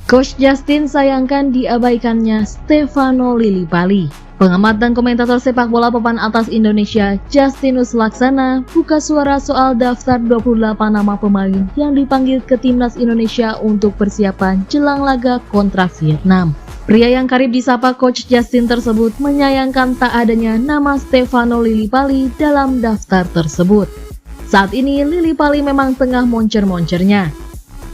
Coach Justin sayangkan diabaikannya Stefano Lillipali. Pengamat dan komentator sepak bola papan atas Indonesia, Justinus Laksana, buka suara soal daftar 28 nama pemain yang dipanggil ke timnas Indonesia untuk persiapan jelang laga kontra Vietnam. Pria yang karib disapa Coach Justin tersebut menyayangkan tak adanya nama Stefano Lillipali dalam daftar tersebut. Saat ini Lillipali memang tengah moncer-moncernya.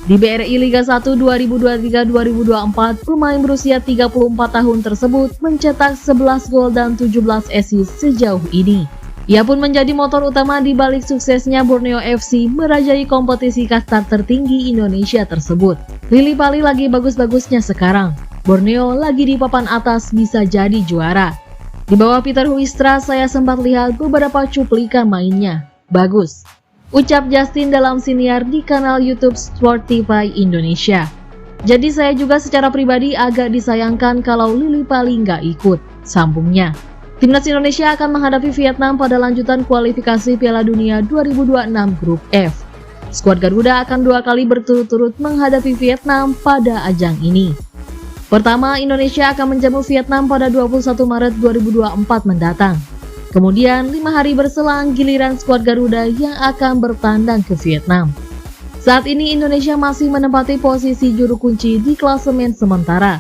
Di BRI Liga 1 2023-2024, pemain berusia 34 tahun tersebut mencetak 11 gol dan 17 assist sejauh ini. Ia pun menjadi motor utama di balik suksesnya Borneo FC merajai kompetisi kasta tertinggi Indonesia tersebut. Lillipali lagi bagus-bagusnya sekarang. Borneo lagi di papan atas, bisa jadi juara. Di bawah Peter Huistra saya sempat lihat beberapa cuplikan mainnya. Bagus, ucap Justin dalam siniar di kanal YouTube Sportify Indonesia. Jadi saya juga secara pribadi agak disayangkan kalau Lillipali nggak ikut, sambungnya. Timnas Indonesia akan menghadapi Vietnam pada lanjutan kualifikasi Piala Dunia 2026 Grup F. Skuad Garuda akan 2 kali berturut-turut menghadapi Vietnam pada ajang ini. Pertama, Indonesia akan menjamu Vietnam pada 21 Maret 2024 mendatang. Kemudian 5 hari berselang giliran skuad Garuda yang akan bertandang ke Vietnam. Saat ini Indonesia masih menempati posisi juru kunci di klasemen sementara.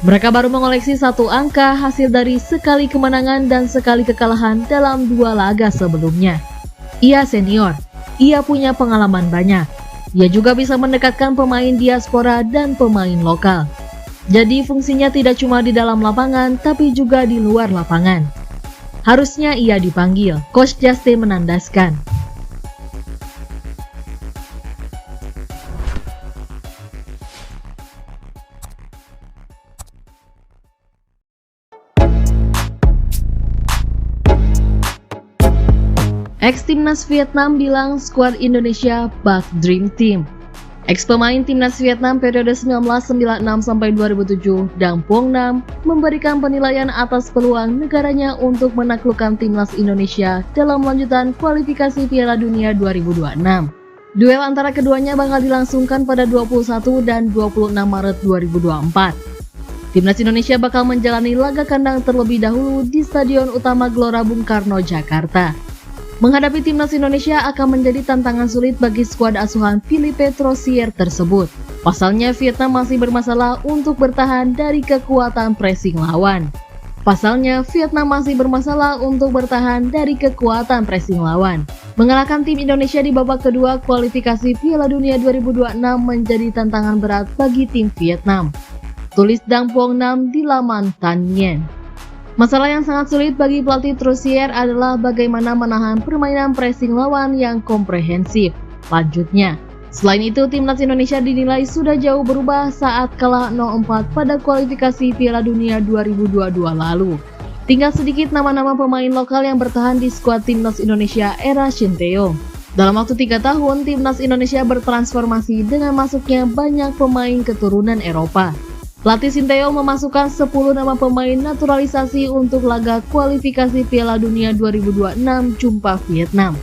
Mereka baru mengoleksi 1 angka hasil dari sekali kemenangan dan sekali kekalahan dalam 2 laga sebelumnya. Ia senior, ia punya pengalaman banyak. Ia juga bisa mendekatkan pemain diaspora dan pemain lokal. Jadi fungsinya tidak cuma di dalam lapangan tapi juga di luar lapangan. Harusnya ia dipanggil, Coach Justin menandaskan. Ex-timnas Vietnam bilang skuad Indonesia bak Dream Team. Ex-pemain timnas Vietnam periode 1996 sampai 2007, Dang Vuong Nam, memberikan penilaian atas peluang negaranya untuk menaklukkan timnas Indonesia dalam lanjutan kualifikasi Piala Dunia 2026. Duel antara keduanya bakal dilangsungkan pada 21 dan 26 Maret 2024. Timnas Indonesia bakal menjalani laga kandang terlebih dahulu di Stadion Utama Gelora Bung Karno, Jakarta. Menghadapi timnas Indonesia akan menjadi tantangan sulit bagi skuad asuhan Philippe Troussier tersebut. Pasalnya Vietnam masih bermasalah untuk bertahan dari kekuatan pressing lawan. Mengalahkan tim Indonesia di babak kedua kualifikasi Piala Dunia 2026 menjadi tantangan berat bagi tim Vietnam. Tulis Dang Vuong Nam di laman Tan Nien. Masalah yang sangat sulit bagi pelatih Troussier adalah bagaimana menahan permainan pressing lawan yang komprehensif. Lanjutnya, selain itu timnas Indonesia dinilai sudah jauh berubah saat kalah 0-4 pada kualifikasi Piala Dunia 2022 lalu. Tinggal sedikit nama-nama pemain lokal yang bertahan di skuad timnas Indonesia era Shin Tae-yong. Dalam waktu 3 tahun, timnas Indonesia bertransformasi dengan masuknya banyak pemain keturunan Eropa. Pelatih Shin Tae-yong memasukkan 10 nama pemain naturalisasi untuk laga kualifikasi Piala Dunia 2026 jumpa Vietnam.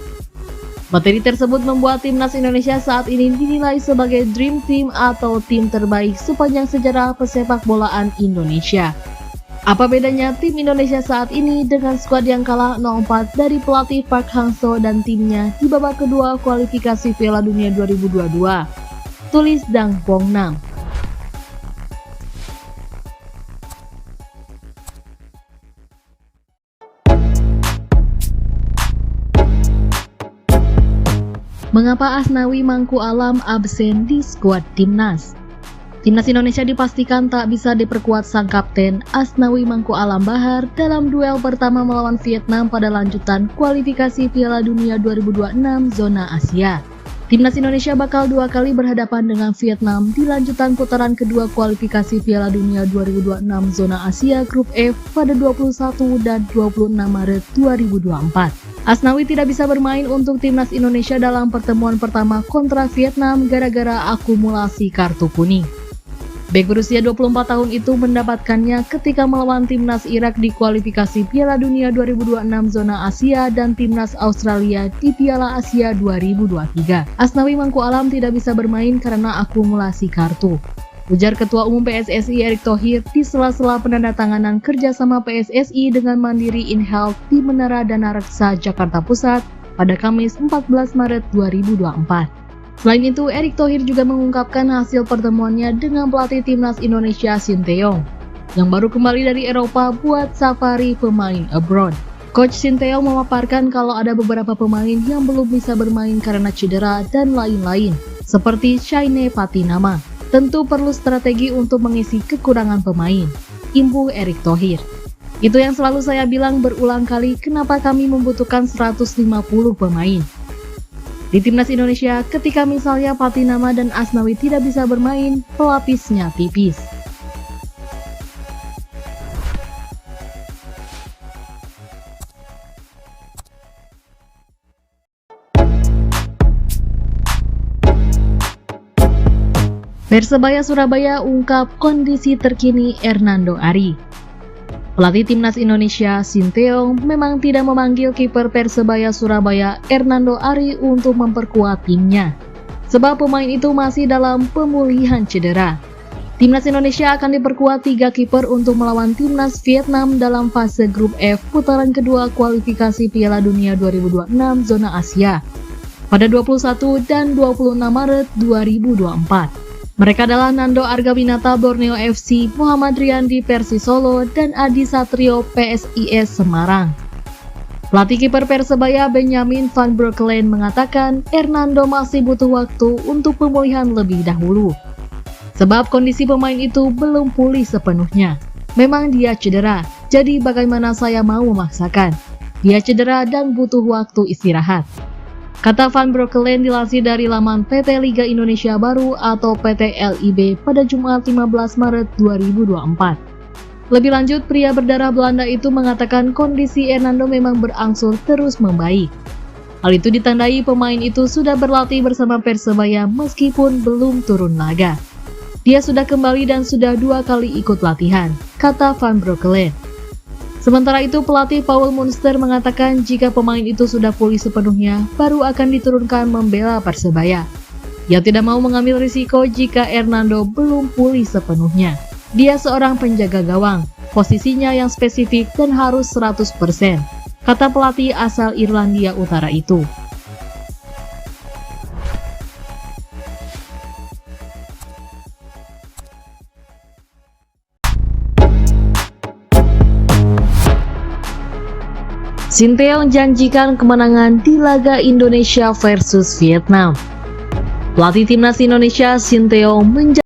Materi tersebut membuat timnas Indonesia saat ini dinilai sebagai Dream Team atau tim terbaik sepanjang sejarah pesepak bolaan Indonesia. Apa bedanya tim Indonesia saat ini dengan skuad yang kalah 0-4 dari pelatih Park Hang-seo dan timnya di babak kedua kualifikasi Piala Dunia 2022? Tulis Dang Vuong Nam. Mengapa Asnawi Mangku Alam absen di skuad timnas? Timnas Indonesia dipastikan tak bisa diperkuat sang kapten Asnawi Mangku Alam Bahar dalam duel pertama melawan Vietnam pada lanjutan kualifikasi Piala Dunia 2026 zona Asia. Timnas Indonesia bakal 2 kali berhadapan dengan Vietnam di lanjutan putaran kedua kualifikasi Piala Dunia 2026 zona Asia Grup F pada 21 dan 26 Maret 2024. Asnawi tidak bisa bermain untuk timnas Indonesia dalam pertemuan pertama kontra Vietnam gara-gara akumulasi kartu kuning. Bek berusia 24 tahun itu mendapatkannya ketika melawan timnas Irak di kualifikasi Piala Dunia 2026 zona Asia dan timnas Australia di Piala Asia 2023. Asnawi Mangku Alam tidak bisa bermain karena akumulasi kartu. Ujar Ketua Umum PSSI Erick Thohir di sela-sela penandatanganan kerjasama PSSI dengan Mandiri InHealth di Menara Dana Reksa, Jakarta Pusat pada Kamis 14 Maret 2024. Selain itu, Erick Thohir juga mengungkapkan hasil pertemuannya dengan pelatih timnas Indonesia Sinteyong yang baru kembali dari Eropa buat safari pemain abroad. Coach Sinteyong memaparkan kalau ada beberapa pemain yang belum bisa bermain karena cedera dan lain-lain, seperti Shaine Patinama. Tentu perlu strategi untuk mengisi kekurangan pemain, imbuh Erick Thohir. Itu yang selalu saya bilang berulang kali, kenapa kami membutuhkan 150 pemain. Di timnas Indonesia, ketika misalnya Patinama dan Asnawi tidak bisa bermain, pelapisnya tipis. Persebaya Surabaya ungkap kondisi terkini Hernando Ari. Pelatih timnas Indonesia Sinteyong memang tidak memanggil kiper Persebaya Surabaya Hernando Ari untuk memperkuat timnya, sebab pemain itu masih dalam pemulihan cedera. Timnas Indonesia akan diperkuat 3 kiper untuk melawan timnas Vietnam dalam fase grup F putaran kedua kualifikasi Piala Dunia 2026 zona Asia pada 21 dan 26 Maret 2024. Mereka adalah Nando Argawinata Borneo FC, Muhammad Riyandi Persis Solo, dan Adi Satrio PSIS Semarang. Pelatih kiper Persebaya Benjamin Van Breukelen mengatakan Hernando masih butuh waktu untuk pemulihan lebih dahulu, sebab kondisi pemain itu belum pulih sepenuhnya. Memang dia cedera, jadi bagaimana saya mau memaksakan? Dia cedera dan butuh waktu istirahat, kata Van Breukelen dilansir dari laman PT Liga Indonesia Baru atau PT LIB pada Jumat 15 Maret 2024. Lebih lanjut, pria berdarah Belanda itu mengatakan kondisi Hernando memang berangsur terus membaik. Hal itu ditandai pemain itu sudah berlatih bersama Persebaya meskipun belum turun laga. Dia sudah kembali dan sudah 2 kali ikut latihan, kata Van Breukelen. Sementara itu, pelatih Paul Munster mengatakan jika pemain itu sudah pulih sepenuhnya, baru akan diturunkan membela Persebaya. Dia tidak mau mengambil risiko jika Hernando belum pulih sepenuhnya. Dia seorang penjaga gawang, posisinya yang spesifik dan harus 100%, kata pelatih asal Irlandia Utara itu. Sinteyong janjikan kemenangan di laga Indonesia versus Vietnam. Pelatih timnas Indonesia Sinteyong